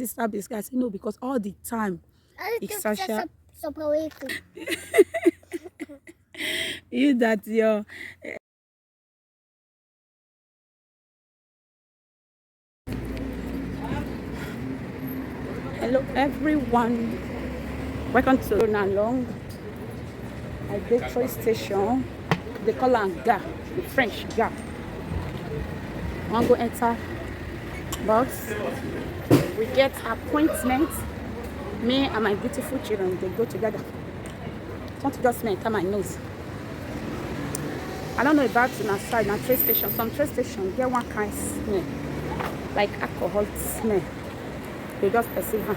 sister biscuit? I said, no, because all the time, it's Sasha. You that your hello everyone. Welcome to Nalong. At the train station. They call am Gare, the French Gare. I want to go enter box. We get appointment. Me and my beautiful children, they go together. I want to just enter my nose. I don't know about on side na train station. Some train station get one kind smell, like alcohol smell. They just perceive am.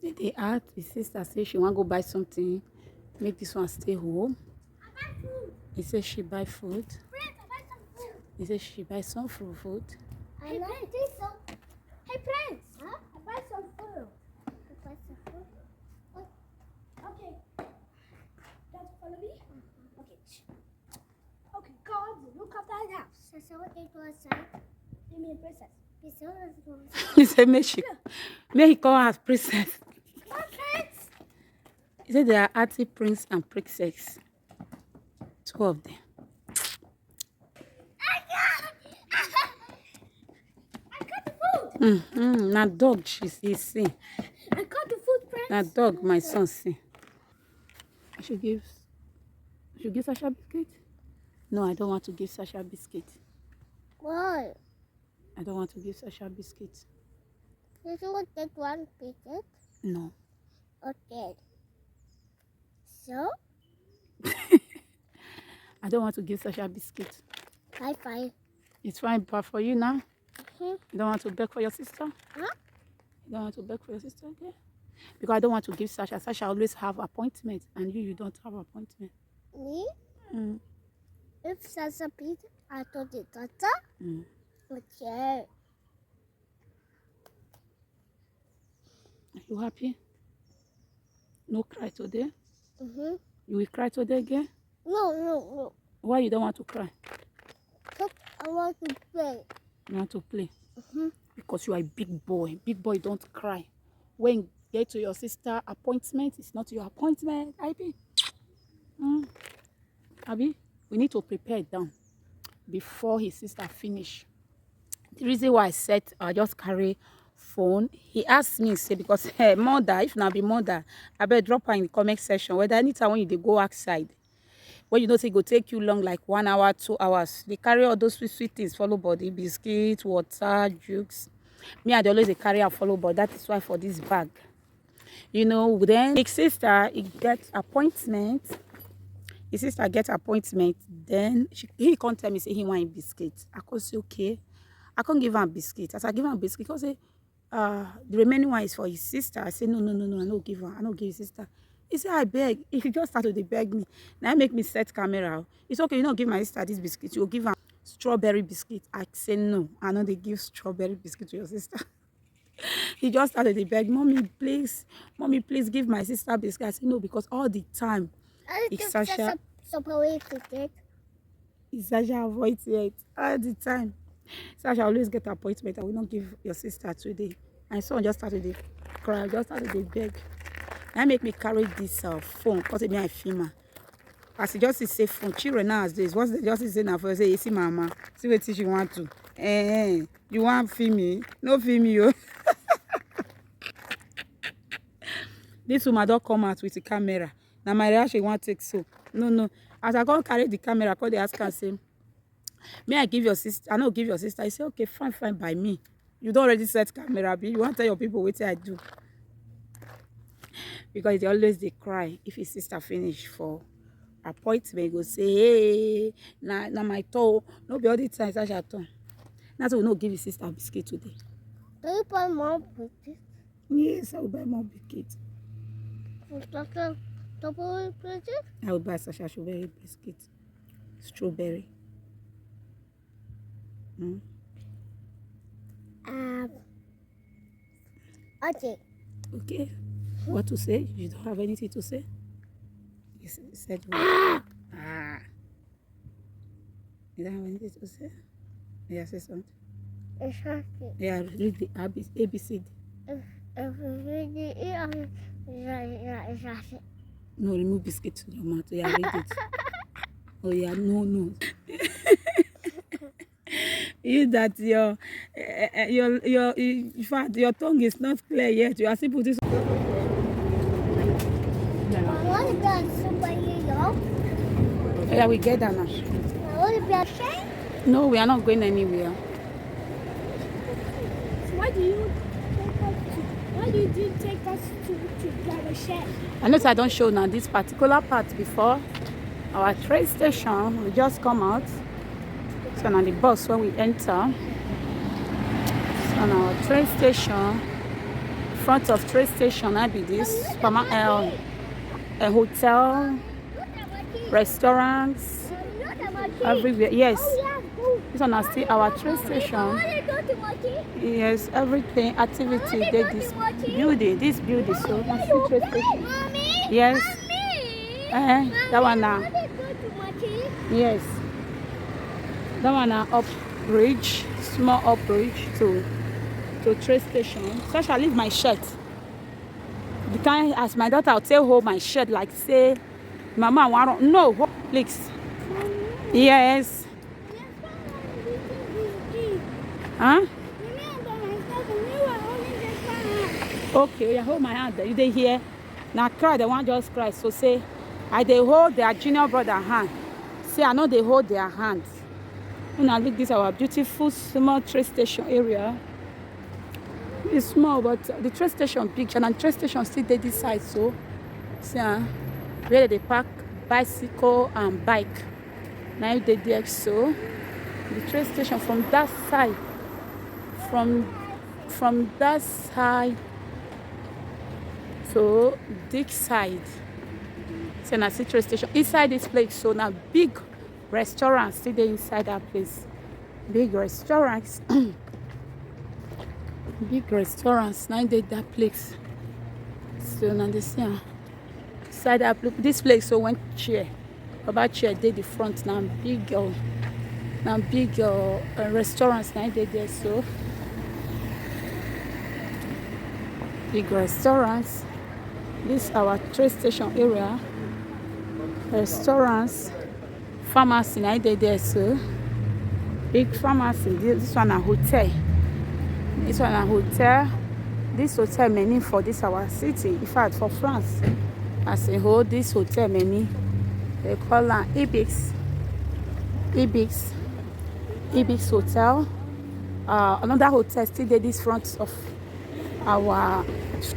They ask the sister say she want to go buy something. Make this one stay home. He says she buy food. He says she buy some food. I like this some. Hey Prince, huh? I buy some food. I buy some food. What? Okay. That's follow me. Okay. Okay, God, look at that house. So what it was say? Give me a princess. He said, may he call her princess. Come on, Prince. He said there are arty prince and princess. Two of them. I got the food. Now dog, she see. I got the food, Prince. Now dog, my son see. I should give Sasha biscuit? No, I don't want to give Sasha biscuit. Why? I don't want to give Sasha biscuit. Did you want that one biscuit? No. Okay. So? I don't want to give Sasha biscuit. Fine. It's fine, but for you now? You don't want to beg for your sister? Huh? You don't want to beg for your sister again? Because I don't want to give Sasha. Sasha always have appointment, and you don't have appointment. Me? Mm. If Sasha Pete, I told you, Tata. Okay. Are you happy? No cry today? You will cry today again? No. Why you don't want to cry? Because I want to play. You want to play? Because you are a big boy. Big boy don't cry. When you get to your sister appointment, it's not your appointment, Abi. Abi, we need to prepare it down before his sister finish. The reason why I said I just carry phone, he asked me, say, because hey, mother, if not be mother, I better drop her in the comment section. Whether anytime when you go outside, when you know say it go take you long, like 1 hour, 2 hours, they carry all those sweet things, follow body, biscuit, water, jukes. Me, I always they carry and follow body. That is why for this bag. You know, then his sister, he gets appointment. His sister gets appointment. Then he can't tell me, say he want biscuit. I could say, okay. I can't give him a biscuit. As I give him a biscuit, because say, the remaining one is for his sister. I say, no, I don't give her. I don't give his sister. He said, I beg. He just started to beg me. Now make me set camera. It's okay, you don't give my sister this biscuit. You'll give her strawberry biscuit. I say, no, I know they give strawberry biscuit to your sister. He just started to beg, mommy, please, give my sister biscuit. I said, no, because all the time, it's Sasha. It's Sasha avoids it all the time. Sasha always get an appointment. I will not give your sister today. My son just started to cry, just started to beg. That make me carry this phone because it be a female. As he just say phone, children nowadays, what's the just say now for say, you see mama, see what she want to. You want film me? No film me, yo. This woman don't come out with the camera. Now my reaction want to take so. No. As I go carry the camera, call the ask and say, may I give your sister? I know give your sister. I say, okay, fine by me. You don't already set camera, but you want to tell your people what I do. Because they always they cry if his sister finish for appointment. Go say, hey, na my toe. No be all the time Sasha turn. That's why we no give his sister biscuit today. Do you buy more biscuit? Yes, I will buy more biscuit. Strawberry biscuit? I will buy Sasha strawberry biscuit. Strawberry. Okay. Okay. What to say? You don't have anything to say? You said what? You don't have anything to say? Yeah, say something. Yeah, read the ABCD. No, remove biscuit to your mouth. Yeah, read it. Oh yeah, no. You that in fact your tongue is not clear yet. You are still putting. I want to be a superhero. Yeah, we get that now. I want to be a chef. No, we are not going anywhere. So why do you take us to drive a chef? I know I don't show now this particular part before our train station. We just come out. So now the bus when we enter. So now our train station, front of train station, I be this a hotel, restaurants, everywhere. Yes, this one is still our train station. Yes, everything, activity, they this building. So that's the train station. Yes. That one now. Yes. That one now up bridge, small up bridge to train station. So I shall leave my shirt. The time as my daughter would say hold my shirt like say, Mama, I want no, please. Yes. Huh? Okay, hold my hand. You dey hear? Now cry, the one just cry. So say, I they hold their junior brother hand. Say I know they hold their hands. Now look, this our beautiful small train station area. It's small, but the train station big, and the train station still there this side. So, see, where they park bicycle and bike. Now they there. So, the train station from that side, from that side to this side. So now see train station inside this place. So now big restaurants still there inside that place. Big restaurants. Big restaurants now they that place. So now this here inside that this place. So one chair, about chair they the front now big restaurants now they there. So big restaurants. This our train station area. Restaurants, pharmacy now they there. So big pharmacy. This one a hotel. This one a hotel. This hotel many for this our city. In fact, for France as a whole, this hotel many they call it Ibis Hotel. Another hotel still there. This front of our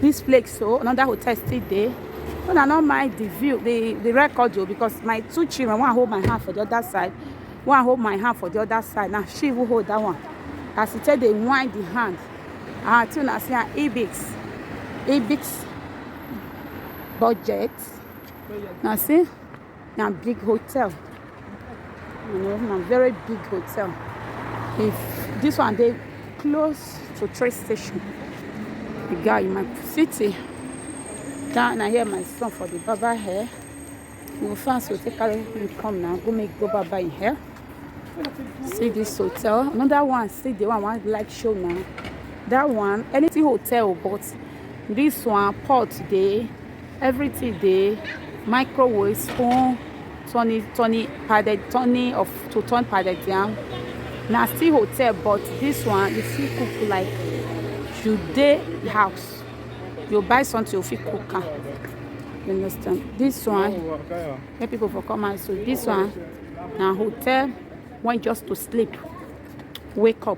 this place. So another hotel still there. But I don't mind the view, the record though, because my two children, one hold my hand for the other side, one hold my hand for the other side. Now she will hold that one. As he said, they wind the hand. Until I see an Ibis budget. Now see, now big hotel. You know, now very big hotel. If this one they close to train station, the guy in my city. Down I hear my son for the barber hair. You will fast will take carry him come now. Go make go barber in hair. See this hotel. Another one, see the one like show now. That one, anything hotel, but this one pot day, everything day, microwave, spoon, Tony padded, Tony of to turn padded down. Now still hotel, but this one you see cook like you day house. You buy something you fit cook. You understand? This one, let people for come and so this one now hotel want just to sleep, wake up.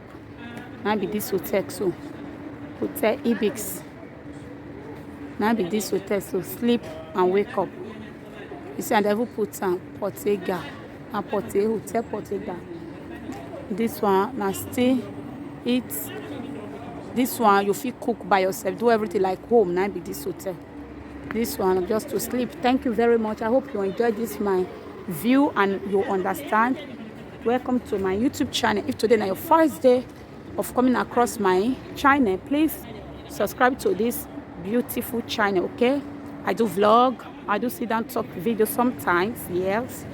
Now be this hotel so hotel Ibis. Now be this hotel so sleep and wake up. You see, and they will put Portega and hotel Portega. This one now stay eat. This one you feel cook by yourself, do everything like home. Now be this hotel. This one just to sleep. Thank you very much. I hope you enjoyed this my view and you understand. Welcome to my YouTube channel. If today is your first day of coming across my channel, please subscribe to this beautiful channel. Okay, I do vlog, I do sit down talk video sometimes. Yes,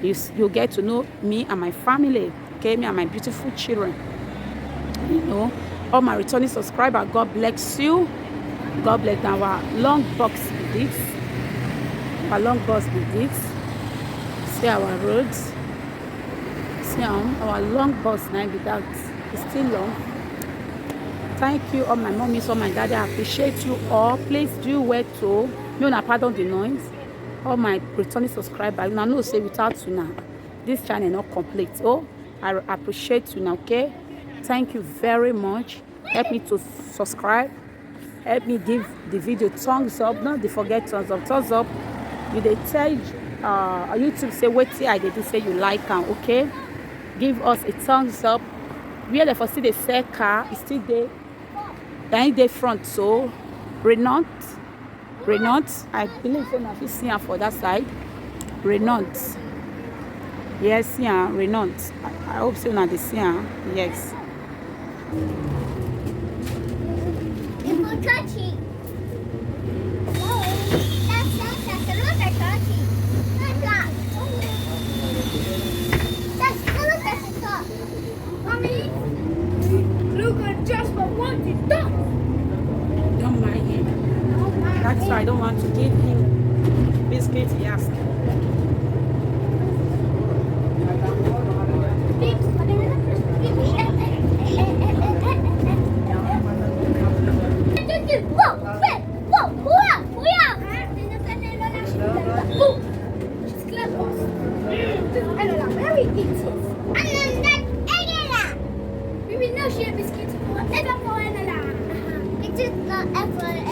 you get to know me and my family. Okay, me and my beautiful children. You know, all my returning subscribers, God bless you. God bless our long box with this. Our long box with this. See our roads. See our long bus now without it's still long. Thank you all my mommies, all my daddy. I appreciate you all. Please do well to me na pardon the noise. All my returning subscribers, I know say without you now, this channel not complete. Oh, I appreciate you now. Okay, thank you very much. Help me to subscribe. Help me give the video thumbs up. Don't forget thumbs up. Thumbs up. You they tell YouTube say wait till I did say you like am. Okay, give us a thumbs up. Where the first see the sell car is still there. Behind the front, so Renault, I believe so now. If you see her for that side, Renault, yes, yeah, Renault. I hope so now. They see her, yes. Don't mind him. That's why I don't want to give him biscuits. He asked.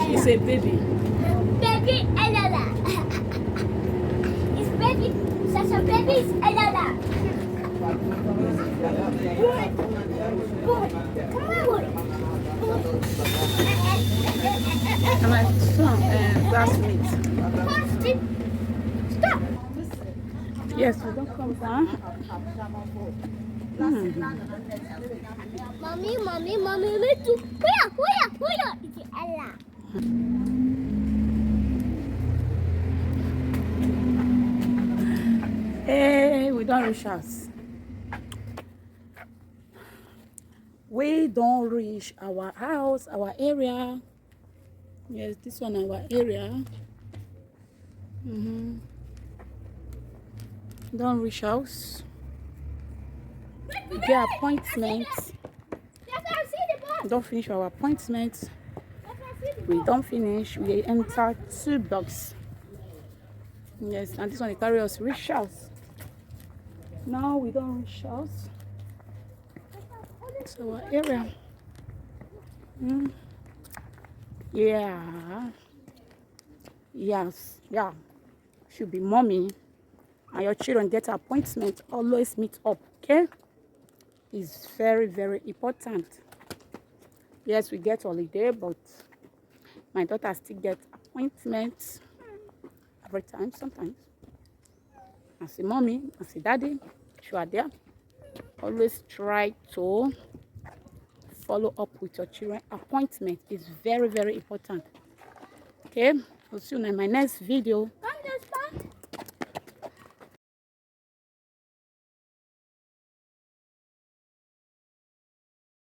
She's a baby. Baby Ella. It's baby. Such a baby's Ella. And my son, classmates. Stop. Yes, we don't come down. Mommy, little. Where? It's Ella. Hey, we don't reach us. We don't reach our house, our area. Yes, this one our area. Don't reach house. We get appointments. Don't finish our appointments. We don't finish. We enter 2 blocks. Yes, and this one they carry us reach house. Now we don't reach house. It's our area. Yeah. Yes. Yeah. Should be mommy and your children get appointment. Always meet up. Okay. It's very, very important. Yes, we get holiday, but my daughter still get appointments every time, sometimes. As a mommy, as a daddy, you are there. Always try to follow up with your children. Appointment is very, very important. Okay, I'll see you in my next video.